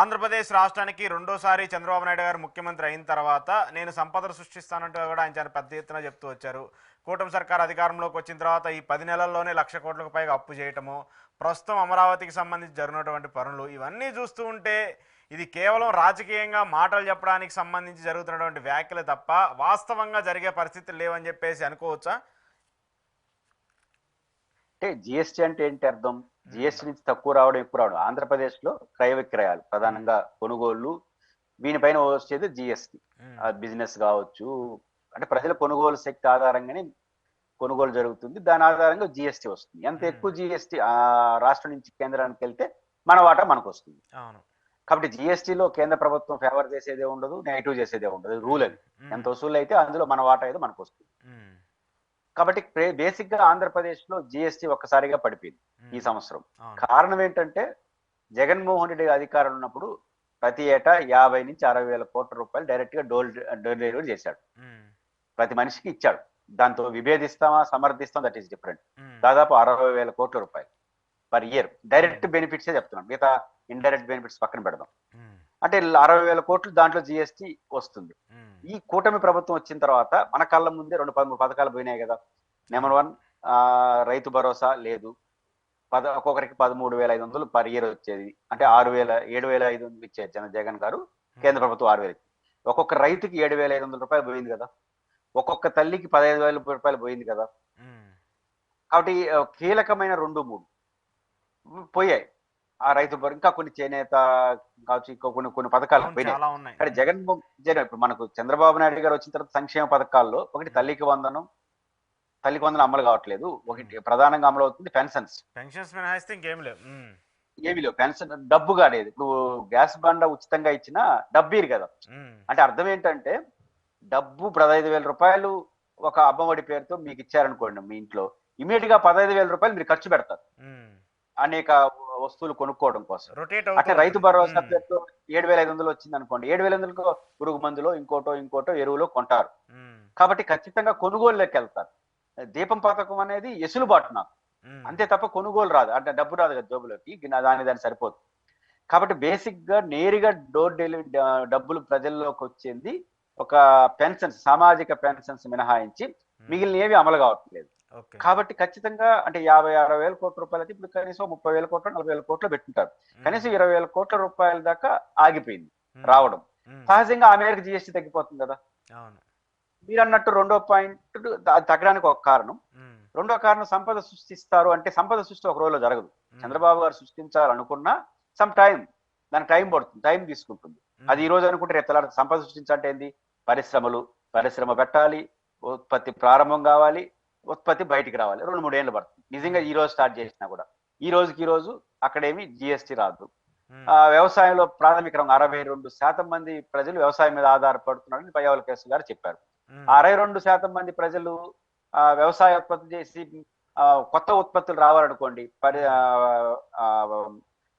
ఆంధ్రప్రదేశ్ రాష్ట్రానికి రెండోసారి చంద్రబాబు నాయుడు గారు ముఖ్యమంత్రి అయిన తర్వాత నేను సంపదను సృష్టిస్తానంటూ కూడా ఆయన చాలా పెద్ద ఎత్తున చెప్తూ వచ్చారు. కూటమి సర్కార్ అధికారంలోకి వచ్చిన తర్వాత ఈ 10 నెలల్లోనే 1,00,000 కోట్లకు పైగా అప్పు చేయటము, ప్రస్తుతం అమరావతికి సంబంధించి జరిగినటువంటి పనులు, ఇవన్నీ చూస్తూ ఉంటే ఇది కేవలం రాజకీయంగా మాటలు చెప్పడానికి సంబంధించి జరుగుతున్నటువంటి వ్యాఖ్యలు తప్ప వాస్తవంగా జరిగే పరిస్థితులు లేవని చెప్పేసి అనుకోవచ్చా? అంటే జిఎస్టీ అంటే ఏంటి అర్థం? జిఎస్టీ నుంచి తక్కువ రావడం, ఎక్కువ రావడం. ఆంధ్రప్రదేశ్ లో క్రయ విక్రయాలు ప్రధానంగా కొనుగోళ్లు, దీనిపైన వచ్చేది జిఎస్టీ. బిజినెస్ కావచ్చు, అంటే ప్రజల కొనుగోలు శక్తి ఆధారంగానే కొనుగోలు జరుగుతుంది. దాని ఆధారంగా జిఎస్టీ వస్తుంది. ఎంత ఎక్కువ జిఎస్టీ రాష్ట్రం నుంచి కేంద్రానికి వెళ్తే మన వాటా మనకు వస్తుంది. అవును. కాబట్టి జిఎస్టీలో కేంద్ర ప్రభుత్వం ఫేవర్ చేసేదే ఉండదు, నెగిటివ్ చేసేదే ఉండదు. రూల్ అది. ఎంత వసూలు అయితే అందులో మన వాటా ఏదో మనకు వస్తుంది. కాబట్టి బేసిక్ గా ఆంధ్రప్రదేశ్ లో జిఎస్టీ ఒక్కసారిగా పడిపోయింది ఈ సంవత్సరం. కారణం ఏంటంటే జగన్మోహన్ రెడ్డి అధికారంలో ఉన్నప్పుడు ప్రతి ఏటా 50 నుంచి 60 వేల కోట్ల రూపాయలు డైరెక్ట్ గా డోర్ డెలివరీ చేశాడు, ప్రతి మనిషికి ఇచ్చాడు. దాంతో విభేదిస్తామా సమర్థిస్తాం, దట్ ఈస్ డిఫరెంట్. దాదాపు 60 వేల కోట్ల రూపాయలు పర్ ఇయర్ డైరెక్ట్ బెనిఫిట్సే చెప్తున్నాం, మిగతా ఇండైరెక్ట్ బెనిఫిట్స్ పక్కన పెడదాం. అంటే 60 వేల కోట్లు దాంట్లో జిఎస్టీ వస్తుంది. ఈ కూటమి ప్రభుత్వం వచ్చిన తర్వాత మన కళ్ళ ముందే 2-3 పథకాలు పోయినాయి కదా. నెంబర్ 1 రైతు భరోసా లేదు, ఒక్కొక్కరికి 13,500 పర్ ఇయర్ వచ్చేది. అంటే 7,500 ఇచ్చేది జగన్ గారు, కేంద్ర ప్రభుత్వం 6,000. ఒక్కొక్క రైతుకి 7,500 రూపాయలు పోయింది కదా, ఒక్కొక్క తల్లికి 15,000 రూపాయలు పోయింది కదా. కాబట్టి కీలకమైన 2-3 పోయాయి. ఆ రైతు ఇంకా కొన్ని చేనేత కావచ్చు, ఇంకా కొన్ని పథకాలు పోయినాయి. కానీ జగన్ ఇప్పుడు మనకు చంద్రబాబు నాయుడు గారు వచ్చిన తర్వాత సంక్షేమ పథకాల్లో ఒకటి తల్లికి వందనం, తల్లికి వందనం అమలు కావట్లేదు. ఒకటి ప్రధానంగా అమలు అవుతుంది పెన్షన్స్. పెన్షన్స్ మినహాయిస్తే ఇంకేం లేవు. ఏమీ లేవు. పెన్షన్ డబ్బు కాలేదు. ఇప్పుడు గ్యాస్ బండ ఉచితంగా ఇచ్చినా డబ్బీరు కదా. అంటే అర్థం ఏంటంటే డబ్బు 15,000 రూపాయలు ఒక అమ్మఒడి పేరుతో మీకు ఇచ్చారనుకోండి మీ ఇంట్లో, ఇమీడియట్ గా 15,000 రూపాయలు మీరు ఖర్చు పెడతారు అనేక వస్తువులు కొనుక్కోవడం కోసం. రొటేట్ అంటే రైతు భరోసా పేరుతో 7,500 వచ్చింది అనుకోండి, 7,500 పురుగు మందులో ఇంకోటో ఎరువులో కొంటారు. కాబట్టి ఖచ్చితంగా కొనుగోలులోకి వెళ్తారు. దీపం పథకం అనేది ఎసులుబాటు నాకు, అంతే తప్ప కొనుగోలు రాదు. అంటే డబ్బు రాదు కదా జోబులోకి, దాని సరిపోదు. కాబట్టి బేసిక్ గా నేరుగా డోర్ డెలివరీ డబ్బులు ప్రజల్లోకి వచ్చేది ఒక పెన్షన్స్, సామాజిక పెన్షన్స్ మినహాయించి మిగిలిన ఏవి అమలు కావట్లేదు. కాబట్టి ఖచ్చితంగా అంటే 50-60 వేల కోట్ల రూపాయలు అయితే ఇప్పుడు కనీసం 30,000 కోట్లు 40,000 కోట్లు పెట్టుంటారు. కనీసం 20,000 కోట్ల రూపాయల దాకా ఆగిపోయింది రావడం. సహజంగా ఆ మేరకు జిఎస్టీ తగ్గిపోతుంది కదా. మీరు అన్నట్టు రెండో పాయింట్ తగ్గడానికి ఒక కారణం. రెండో కారణం సంపద సృష్టిస్తారు అంటే సంపద సృష్టి ఒక రోజులో జరగదు. చంద్రబాబు గారు సృష్టించాలనుకున్నా సమ్ టైం, దానికి టైం పడుతుంది, టైం తీసుకుంటుంది. అది ఈ రోజు అనుకుంటే రేపు తెల్లారి సంపద సృష్టించాలంటే ఏంది, పరిశ్రమ పెట్టాలి, ఉత్పత్తి ప్రారంభం కావాలి, ఉత్పత్తి బయటికి రావాలి, 2-3 ఏళ్ళు పడుతుంది. నిజంగా ఈ రోజు స్టార్ట్ చేసినా కూడా ఈ రోజు అక్కడేమి జిఎస్టీ రాదు. వ్యవసాయంలో ప్రాథమిక రంగం 62% మంది ప్రజలు వ్యవసాయం మీద ఆధారపడుతున్నారని పయ్యావుల కేసు గారు చెప్పారు. 62% మంది ప్రజలు వ్యవసాయ ఉత్పత్తి చేసి కొత్త ఉత్పత్తులు రావాలనుకోండి,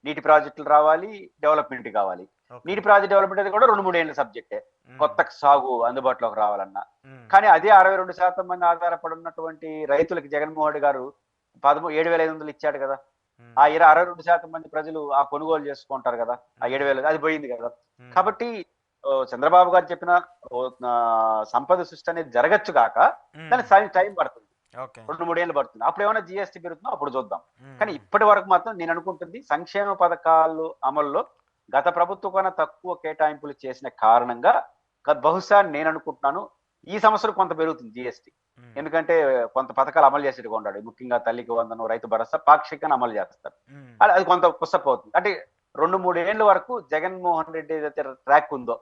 నీటి ప్రాజెక్టులు రావాలి, డెవలప్మెంట్ కావాలి. నీటి ప్రాజెక్ట్ డెవలప్మెంట్ అది కూడా 2-3 ఏళ్ళ సబ్జెక్టే, కొత్త సాగు అందుబాటులోకి రావాలన్నా. కానీ అదే 62% మంది ఆధారపడి ఉన్నటువంటి రైతులకి జగన్మోహన్ రెడ్డి గారు 7,500 ఇచ్చాడు కదా. ఆ 62% మంది ప్రజలు ఆ కొనుగోలు చేసుకుంటారు కదా, ఆ 7,000 అది పోయింది కదా. కాబట్టి చంద్రబాబు గారు చెప్పిన సంపద సృష్టి అనేది జరగచ్చు కాక దానికి టైం పడుతుంది, 2-3 ఏళ్ళు పడుతుంది. అప్పుడు ఏమైనా జిఎస్టీ పెరుగుతుందో అప్పుడు చూద్దాం. కానీ ఇప్పటి వరకు మాత్రం నేను అనుకుంటుంది సంక్షేమ పథకాలు అమల్లో గత ప్రభుత్వం కన్నా తక్కువ కేటాయింపులు చేసిన కారణంగా బహుశా నేను అనుకుంటున్నాను ఈ సంవత్సరం కొంత పెరుగుతుంది జిఎస్టీ. ఎందుకంటే కొంత పథకాలు అమలు చేసేట్టుగా ఉన్నాడు. ముఖ్యంగా తల్లికి వందనం, రైతు భరోసా పాక్షికంగా అమలు చేస్తారు. అది కొంత పుస్తపోతుంది. అంటే 2-3 ఏళ్ళ వరకు జగన్మోహన్ రెడ్డి ఏదైతే ట్రాక్ ఉందో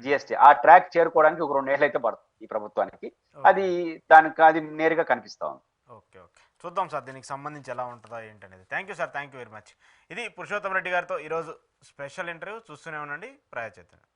జిఎస్టీ, ఆ ట్రాక్ చేరుకోవడానికి ఒక 2 ఏళ్ళు అయితే పడుతుంది ఈ ప్రభుత్వానికి. అది నేరుగా కనిపిస్తా ఉంది. ఓకే, చూద్దాం సార్ దీనికి సంబంధించి ఎలా ఉంటుందో ఏంటనేది. Thank you sir, thank you very much. ఇది పురుషోత్తం రెడ్డి గారితో ఈరోజు స్పెషల్ ఇంటర్వ్యూ. చూస్తూనే ఉండండి ప్రజా చైతన్యం.